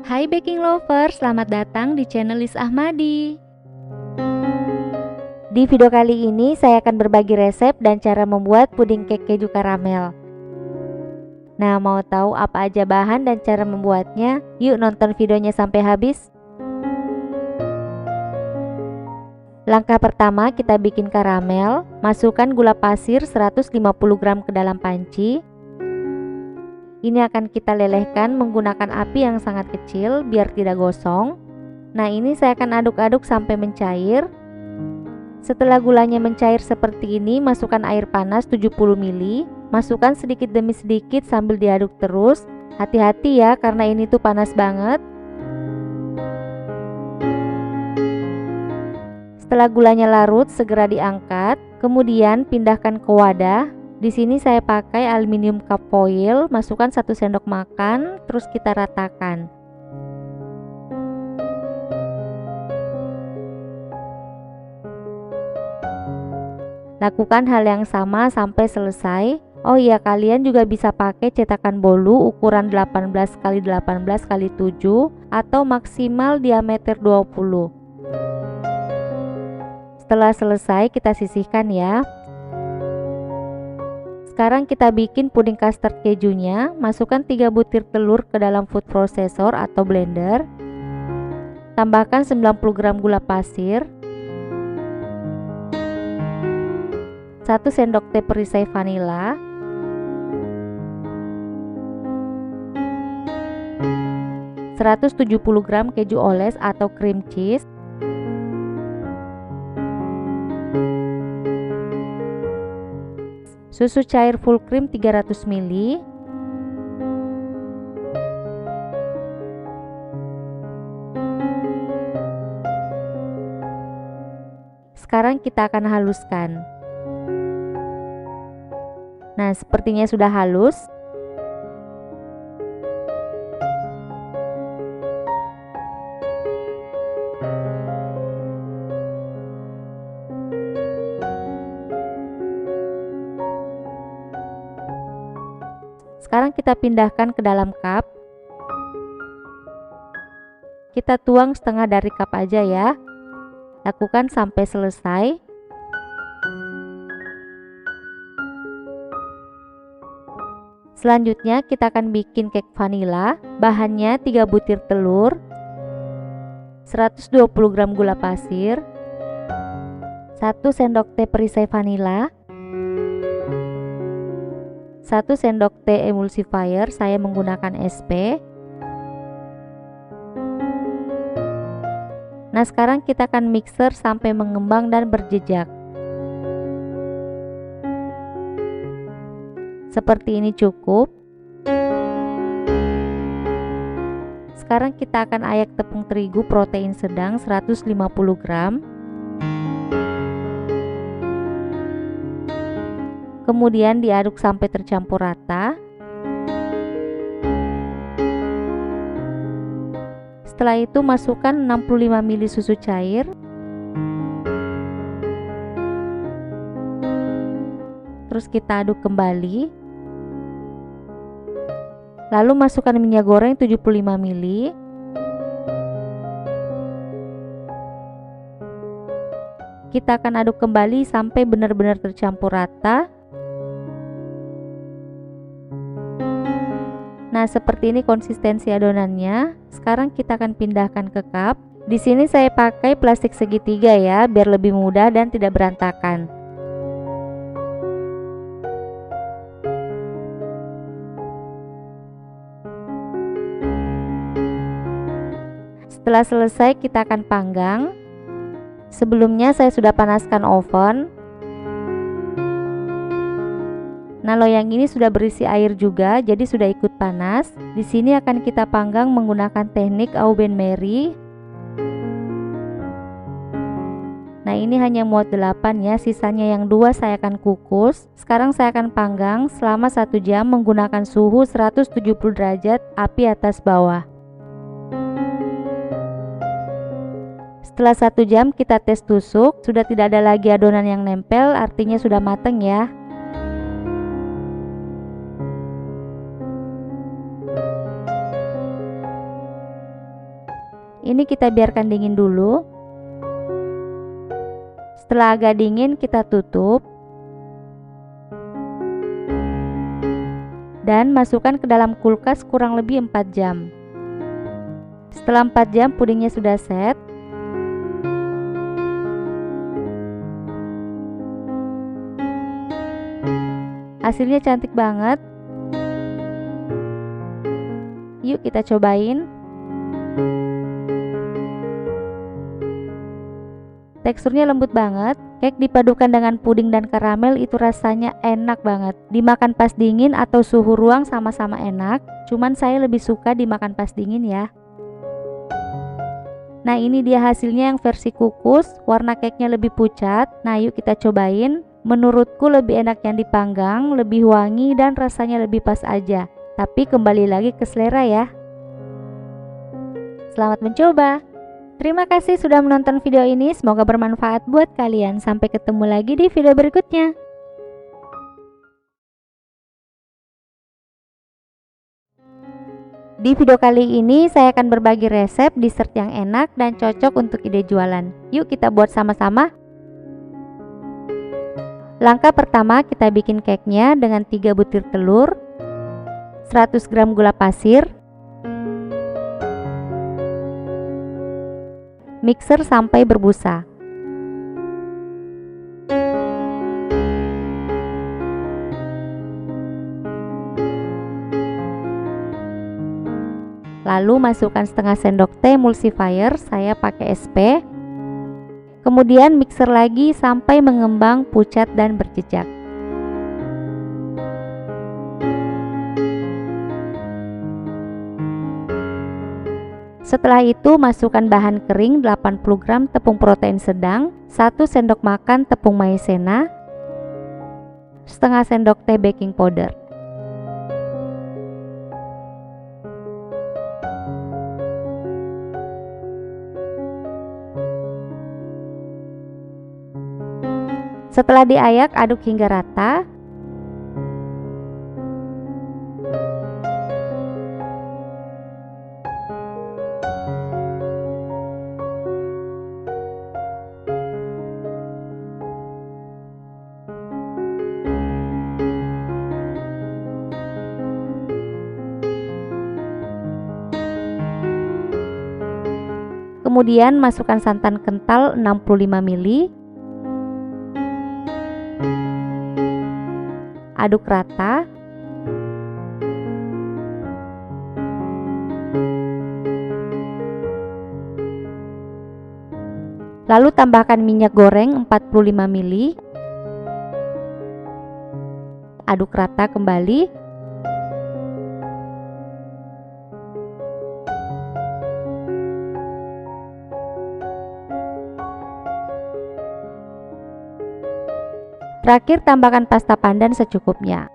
Hai baking lover, selamat datang di channel Lis Ahmadi. Di video kali ini saya akan berbagi resep dan cara membuat puding cake keju karamel. Nah, mau tahu apa aja bahan dan cara membuatnya? Yuk nonton videonya sampai habis. Langkah pertama, kita bikin karamel. Masukkan gula pasir 150 gram ke dalam panci. Ini akan kita lelehkan menggunakan api yang sangat kecil biar tidak gosong. Nah, ini saya akan aduk-aduk sampai mencair. Setelah gulanya mencair seperti ini, masukkan air panas 70 ml. Masukkan sedikit demi sedikit sambil diaduk terus. Hati-hati ya, karena ini tuh panas banget. Setelah gulanya larut, segera diangkat. Kemudian pindahkan ke wadah. Di sini saya pakai aluminium cup foil. Masukkan 1 sendok makan, terus kita ratakan. Lakukan hal yang sama sampai selesai. Oh iya, kalian juga bisa pakai cetakan bolu ukuran 18 x 18 x 7 atau maksimal diameter 20. Setelah selesai kita sisihkan ya. Sekarang kita bikin puding custard kejunya. Masukkan 3 butir telur ke dalam food processor atau blender. Tambahkan 90 gram gula pasir, 1 sendok teh perisai vanila, 170 gram keju oles atau cream cheese, susu cair full cream 300 ml, sekarang kita akan haluskan. Nah, sepertinya sudah halus. Sekarang kita pindahkan ke dalam cup. Kita tuang setengah dari cup aja ya. Lakukan sampai selesai. Selanjutnya kita akan bikin cake vanila. Bahannya 3 butir telur, 120 gram gula pasir, 1 sendok teh perisai vanila, 1 sendok teh emulsifier, saya menggunakan SP. Nah, sekarang kita akan mixer sampai mengembang dan berjejak. Seperti ini cukup. Sekarang kita akan ayak tepung terigu protein sedang 150 gram. Kemudian diaduk sampai tercampur rata. Setelah itu masukkan 65 ml susu cair. Terus kita aduk kembali. Lalu masukkan minyak goreng 75 ml. Kita akan aduk kembali sampai benar-benar tercampur rata. Nah, seperti ini konsistensi adonannya. Sekarang kita akan pindahkan ke cup. Di sini saya pakai plastik segitiga ya, biar lebih mudah dan tidak berantakan. Setelah selesai kita akan panggang. Sebelumnya saya sudah panaskan oven. Nah, loyang ini sudah berisi air juga, jadi sudah ikut panas. Di sini akan kita panggang menggunakan teknik au bain-marie. Nah, ini hanya muat 8 ya, sisanya yang 2 saya akan kukus. Sekarang saya akan panggang selama 1 jam menggunakan suhu 170 derajat, api atas bawah. Setelah 1 jam kita tes tusuk, sudah tidak ada lagi adonan yang nempel, artinya sudah mateng ya. Ini kita biarkan dingin dulu. Setelah agak dingin, kita tutup dan masukkan ke dalam kulkas kurang lebih 4 jam. Setelah 4 jam pudingnya sudah set. Hasilnya cantik banget. Yuk kita cobain. Teksturnya lembut banget. Cake dipadukan dengan puding dan karamel itu rasanya enak banget. Dimakan pas dingin atau suhu ruang sama-sama enak. Cuman saya lebih suka dimakan pas dingin ya. Nah, ini dia hasilnya yang versi kukus. Warna cake-nya lebih pucat. Nah, yuk kita cobain. Menurutku lebih enak yang dipanggang, lebih wangi dan rasanya lebih pas aja. Tapi kembali lagi ke selera ya. Selamat mencoba. Terima kasih sudah menonton video ini. Semoga bermanfaat buat kalian. Sampai ketemu lagi di video berikutnya. Di video kali ini saya akan berbagi resep dessert yang enak dan cocok untuk ide jualan. Yuk kita buat sama-sama. Langkah pertama, kita bikin cake-nya dengan 3 butir telur, 100 gram gula pasir, mixer sampai berbusa. Lalu masukkan setengah sendok teh emulsifier, saya pakai SP. Kemudian mixer lagi sampai mengembang, pucat dan berjejak. Setelah itu masukkan bahan kering 80 gram tepung protein sedang, 1 sendok makan tepung maizena, setengah sendok teh baking powder. Setelah diayak, aduk hingga rata. Kemudian masukkan santan kental 65 ml. Aduk rata. Lalu tambahkan minyak goreng 45 ml. Aduk rata kembali. Terakhir, tambahkan pasta pandan secukupnya.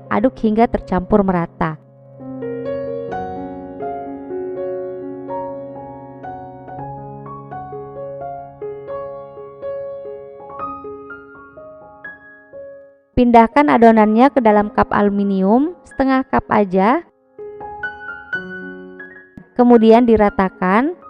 Aduk hingga tercampur merata. Pindahkan adonannya ke dalam cup aluminium, setengah cup aja. Kemudian diratakan.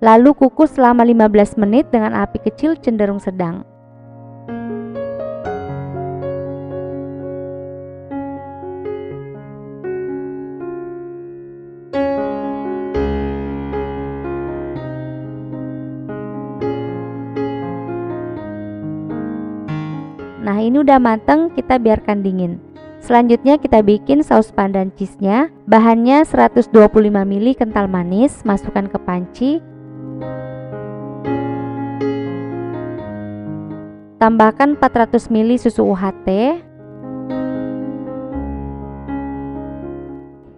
Lalu kukus selama 15 menit dengan api kecil cenderung sedang. Nah, ini udah mateng, kita biarkan dingin. Selanjutnya kita bikin saus pandan cheese-nya. Bahannya 125 ml kental manis, masukkan ke panci. Tambahkan 400 ml susu UHT,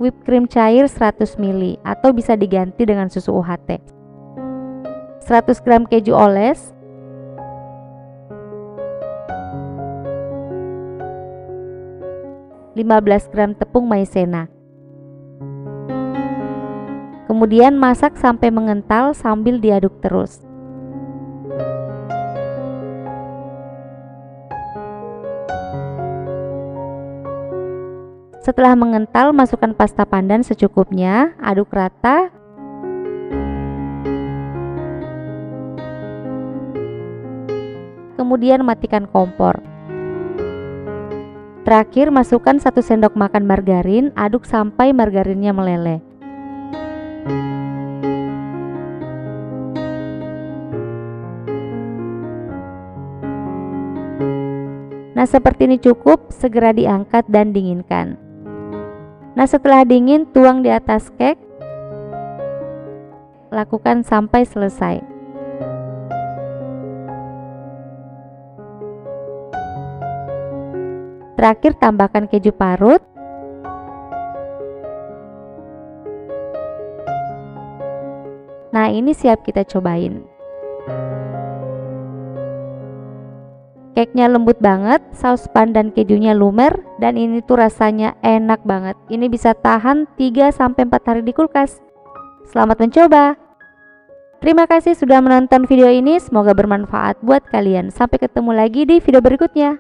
whipped cream cair 100 ml atau bisa diganti dengan susu UHT, 100 gram keju oles, 15 gram tepung maizena. Kemudian masak sampai mengental sambil diaduk terus. Setelah mengental, masukkan pasta pandan secukupnya, aduk rata. Kemudian matikan kompor. Terakhir, masukkan 1 sendok makan margarin, aduk sampai margarinnya meleleh. Nah, seperti ini cukup, segera diangkat dan dinginkan. Nah, setelah dingin, tuang di atas cake. Lakukan sampai selesai. Terakhir, tambahkan keju parut. Nah, ini siap kita cobain. Cake-nya lembut banget, saus pandan kejunya lumer, dan ini tuh rasanya enak banget. Ini bisa tahan 3-4 hari di kulkas. Selamat mencoba. Terima kasih sudah menonton video ini, semoga bermanfaat buat kalian. Sampai ketemu lagi di video berikutnya.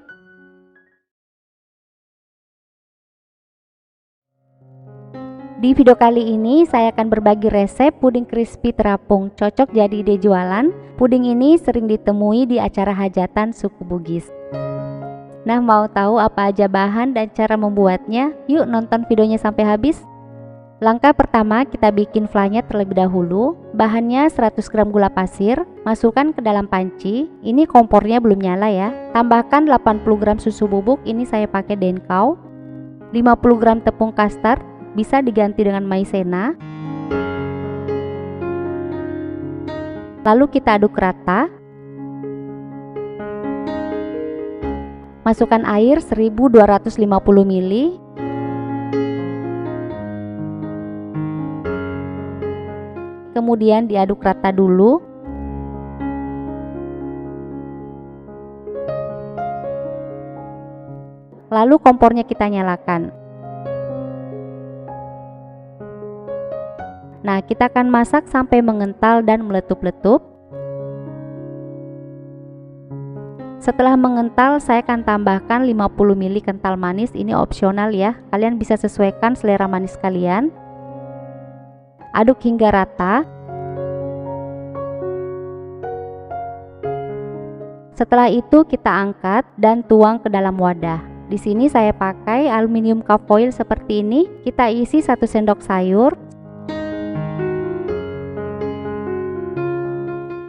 Di video kali ini saya akan berbagi resep puding crispy terapung, cocok jadi ide jualan. Puding ini sering ditemui di acara hajatan suku Bugis. Nah, mau tahu apa aja bahan dan cara membuatnya? Yuk nonton videonya sampai habis. Langkah pertama, kita bikin flanya terlebih dahulu. Bahannya 100 gram gula pasir, masukkan ke dalam panci. Ini kompornya belum nyala ya. Tambahkan 80 gram susu bubuk, ini saya pakai Denkau. 50 gram tepung custard, bisa diganti dengan maizena. Lalu kita aduk rata. Masukkan air 1250 ml. Kemudian diaduk rata dulu. Lalu kompornya kita nyalakan. Nah, kita akan masak sampai mengental dan meletup-letup. Setelah mengental, saya akan tambahkan 50 ml kental manis. Ini opsional ya, kalian bisa sesuaikan selera manis kalian. Aduk hingga rata. Setelah itu kita angkat dan tuang ke dalam wadah. Di sini saya pakai aluminium cup foil seperti ini. Kita isi 1 sendok sayur.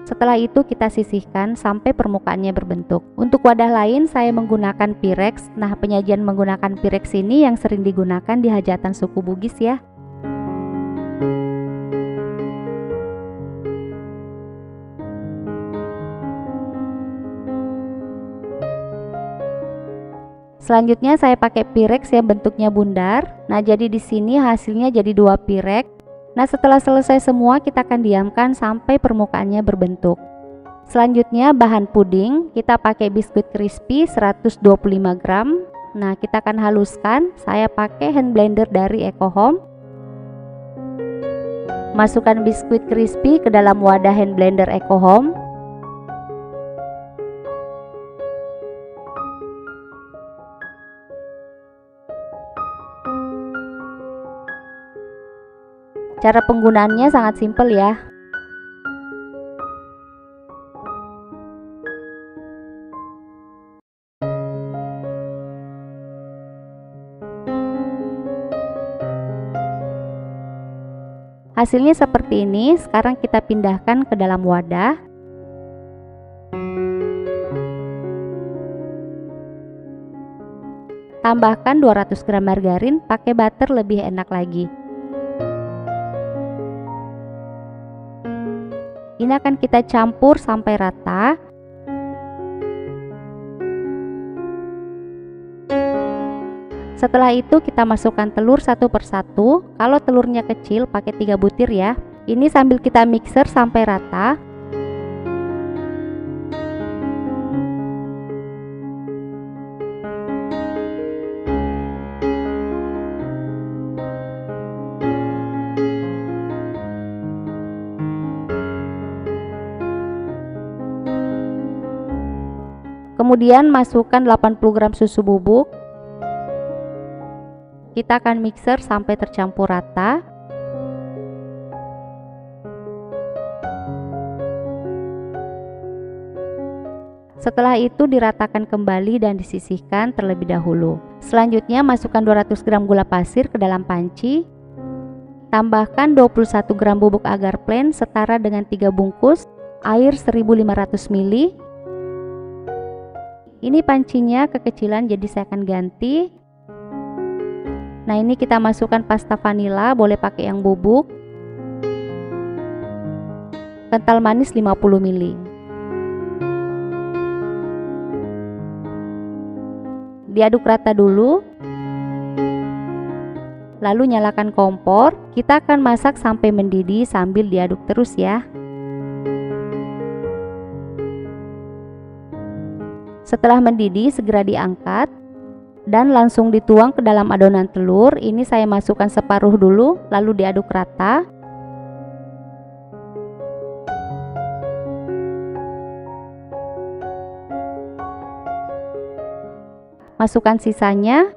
Setelah itu kita sisihkan sampai permukaannya berbentuk. Untuk wadah lain saya menggunakan Pyrex. Nah, penyajian menggunakan Pyrex ini yang sering digunakan di hajatan suku Bugis ya. Selanjutnya saya pakai Pyrex yang bentuknya bundar. Nah, jadi di sini hasilnya jadi 2 Pyrex. Nah, setelah selesai semua, kita akan diamkan sampai permukaannya berbentuk. Selanjutnya bahan puding, kita pakai biskuit crispy 125 gram. Nah, kita akan haluskan. Saya pakai hand blender dari Eco Home. Masukkan biskuit crispy ke dalam wadah hand blender Eco Home. Cara penggunaannya sangat simpel ya. Hasilnya seperti ini. Sekarang kita pindahkan ke dalam wadah. Tambahkan 200 gram margarin, pakai butter lebih enak lagi. Ini akan kita campur sampai rata. Setelah itu kita masukkan telur satu persatu. Kalau telurnya kecil pakai 3 butir ya. Ini sambil kita mixer sampai rata. Kemudian masukkan 80 gram susu bubuk. Kita akan mixer sampai tercampur rata. Setelah itu diratakan kembali dan disisihkan terlebih dahulu. Selanjutnya masukkan 200 gram gula pasir ke dalam panci. Tambahkan 21 gram bubuk agar plain setara dengan 3 bungkus air 1500 ml. Ini pancinya kekecilan jadi saya akan ganti. Nah, ini kita masukkan pasta vanila, boleh pakai yang bubuk. Kental manis 50 ml. Diaduk rata dulu. Lalu nyalakan kompor. Kita akan masak sampai mendidih sambil diaduk terus ya. Setelah mendidih segera diangkat dan langsung dituang ke dalam adonan telur. Ini saya masukkan separuh dulu lalu diaduk rata. Masukkan sisanya.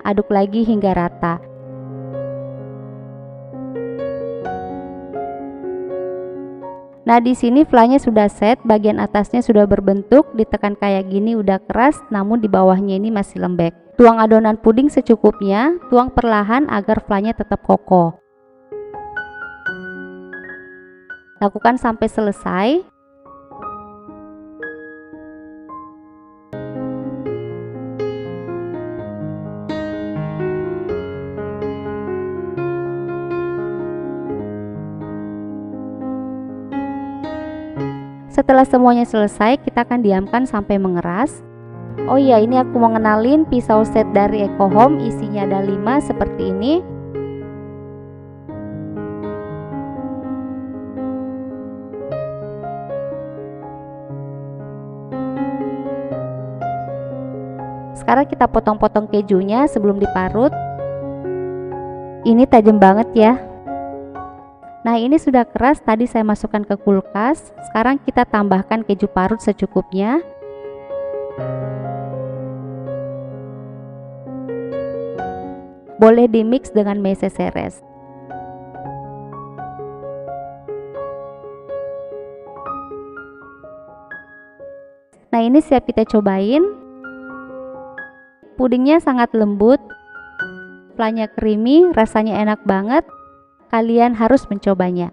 Aduk lagi hingga rata. Nah, di sini flanya sudah set, bagian atasnya sudah berbentuk, ditekan kayak gini udah keras, namun di bawahnya ini masih lembek. Tuang adonan puding secukupnya, tuang perlahan agar flanya tetap kokoh. Lakukan sampai selesai. Setelah semuanya selesai, kita akan diamkan sampai mengeras. Oh iya, ini aku mau ngenalin pisau set dari Eco Home, isinya ada 5 seperti ini. Sekarang kita potong-potong kejunya sebelum diparut. Ini tajam banget ya. Nah, ini sudah keras, tadi saya masukkan ke kulkas. Sekarang kita tambahkan keju parut secukupnya. Boleh dimix dengan meseseres. Nah, ini siap kita cobain. Pudingnya sangat lembut, flanya creamy, rasanya enak banget. Kalian harus mencobanya.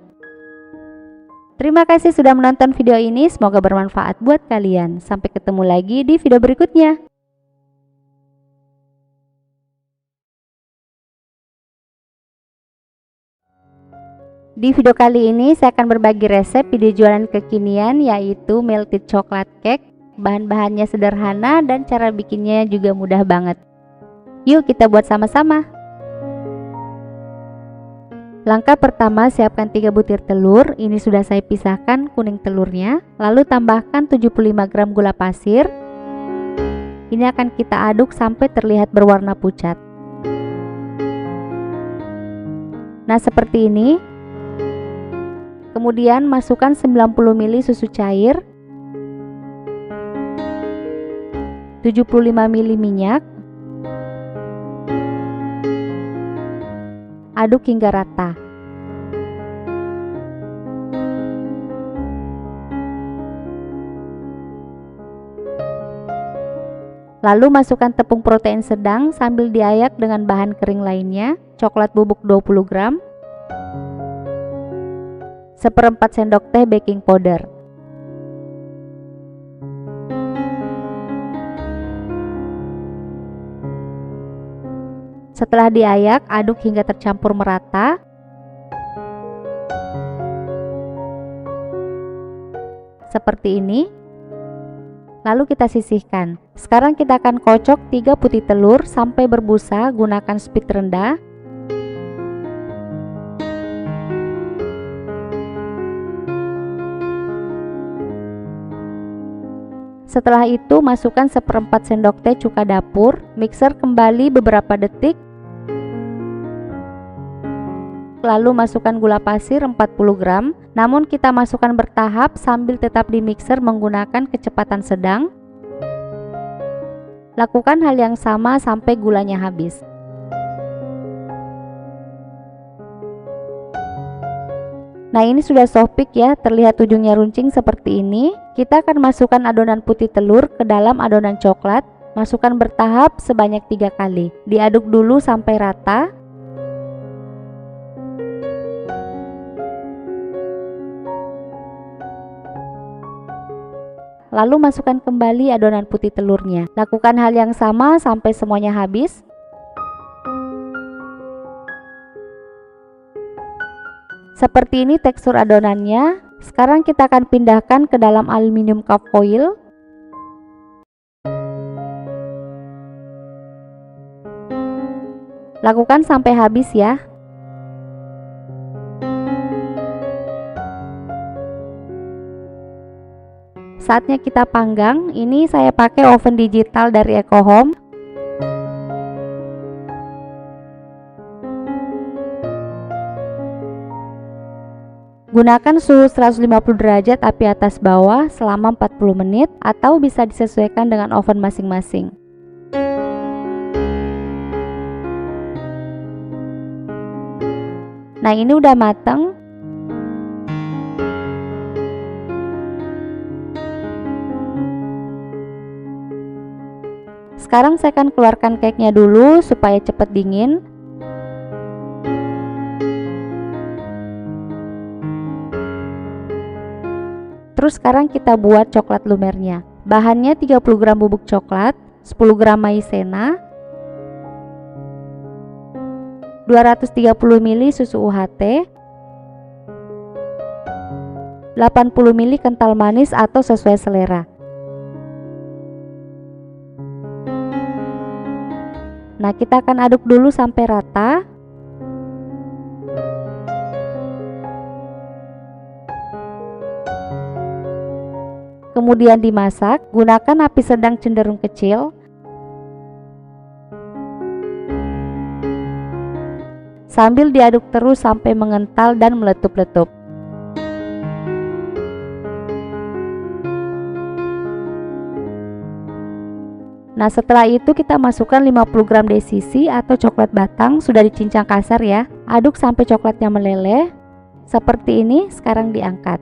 Terima kasih sudah menonton video ini, semoga bermanfaat buat kalian. Sampai ketemu lagi di video berikutnya. Di video kali ini saya akan berbagi resep ide jualan kekinian, yaitu melted chocolate cake. Bahan-bahannya sederhana dan cara bikinnya juga mudah banget. Yuk kita buat sama-sama. Langkah pertama, siapkan 3 butir telur. Ini sudah saya pisahkan kuning telurnya. Lalu tambahkan 75 gram gula pasir. Ini akan kita aduk sampai terlihat berwarna pucat. Nah, seperti ini. Kemudian masukkan 90 ml susu cair, 75 ml minyak. Aduk hingga rata. Lalu masukkan tepung protein sedang sambil diayak dengan bahan kering lainnya. Coklat bubuk 20 gram, 1/4 sendok teh baking powder. Setelah diayak, aduk hingga tercampur merata. Seperti ini. Lalu kita sisihkan. Sekarang kita akan kocok 3 putih telur sampai berbusa, gunakan speed rendah. Setelah itu masukkan 1/4 sendok teh cuka dapur, mixer kembali beberapa detik. lalu masukkan gula pasir 40 gram. Namun kita masukkan bertahap sambil tetap di mixer menggunakan kecepatan sedang. Lakukan hal yang sama sampai gulanya habis. Nah, ini sudah soft peak ya, terlihat ujungnya runcing seperti ini. Kita akan masukkan adonan putih telur ke dalam adonan coklat. Masukkan bertahap sebanyak 3 kali. Diaduk dulu sampai rata. Lalu masukkan kembali adonan putih telurnya. Lakukan hal yang sama sampai semuanya habis. Seperti ini tekstur adonannya. Sekarang kita akan pindahkan ke dalam aluminium cup foil. Lakukan sampai habis ya. Saatnya kita panggang. Ini saya pakai oven digital dari EcoHome. Gunakan suhu 150 derajat api atas bawah selama 40 menit atau bisa disesuaikan dengan oven masing-masing. Nah, ini udah mateng. Sekarang saya akan keluarkan cake-nya dulu supaya cepat dingin. Terus sekarang kita buat coklat lumernya. Bahannya 30 gram bubuk coklat, 10 gram maizena, 230 ml susu UHT, 80 ml kental manis atau sesuai selera. Nah, kita akan aduk dulu sampai rata. Kemudian dimasak, gunakan api sedang cenderung kecil. Sambil diaduk terus sampai mengental dan meletup-letup. Nah, setelah itu kita masukkan 50 gram DCC atau coklat batang sudah dicincang kasar ya. Aduk sampai coklatnya meleleh. Seperti ini, sekarang diangkat.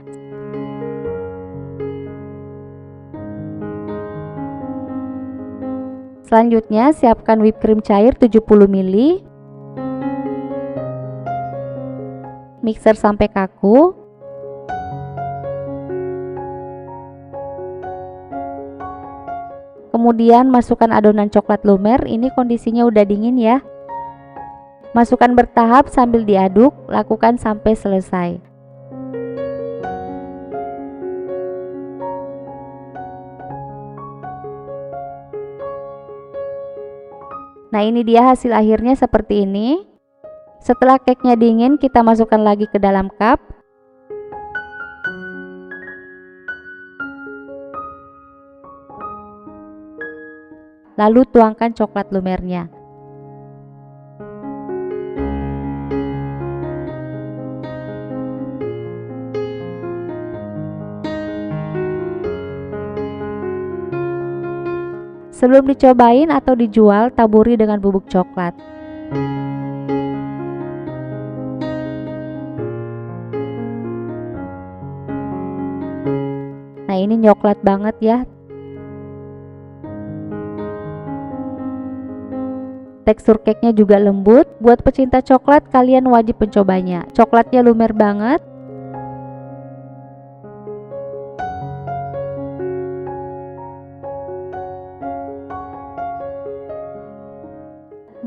Selanjutnya, siapkan whipped cream cair 70 ml. Mixer sampai kaku. Kemudian masukkan adonan coklat lumer. Ini kondisinya udah dingin ya. Masukkan bertahap sambil diaduk, lakukan sampai selesai. Nah, ini dia hasil akhirnya seperti ini. Setelah cake-nya dingin, kita masukkan lagi ke dalam cup. Lalu tuangkan coklat lumernya. Sebelum dicobain atau dijual, taburi dengan bubuk coklat. Nah, ini coklat banget ya. Tekstur cake-nya juga lembut. Buat pecinta coklat, kalian wajib mencobanya. Coklatnya lumer banget.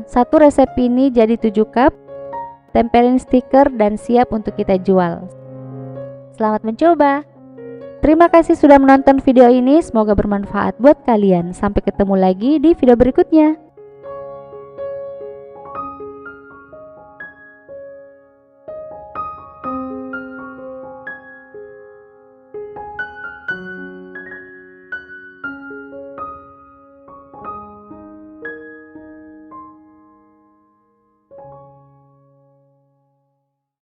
Satu resep ini jadi 7 cup. Tempelin stiker dan siap untuk kita jual. Selamat mencoba. Terima kasih sudah menonton video ini. Semoga bermanfaat buat kalian. Sampai ketemu lagi di video berikutnya.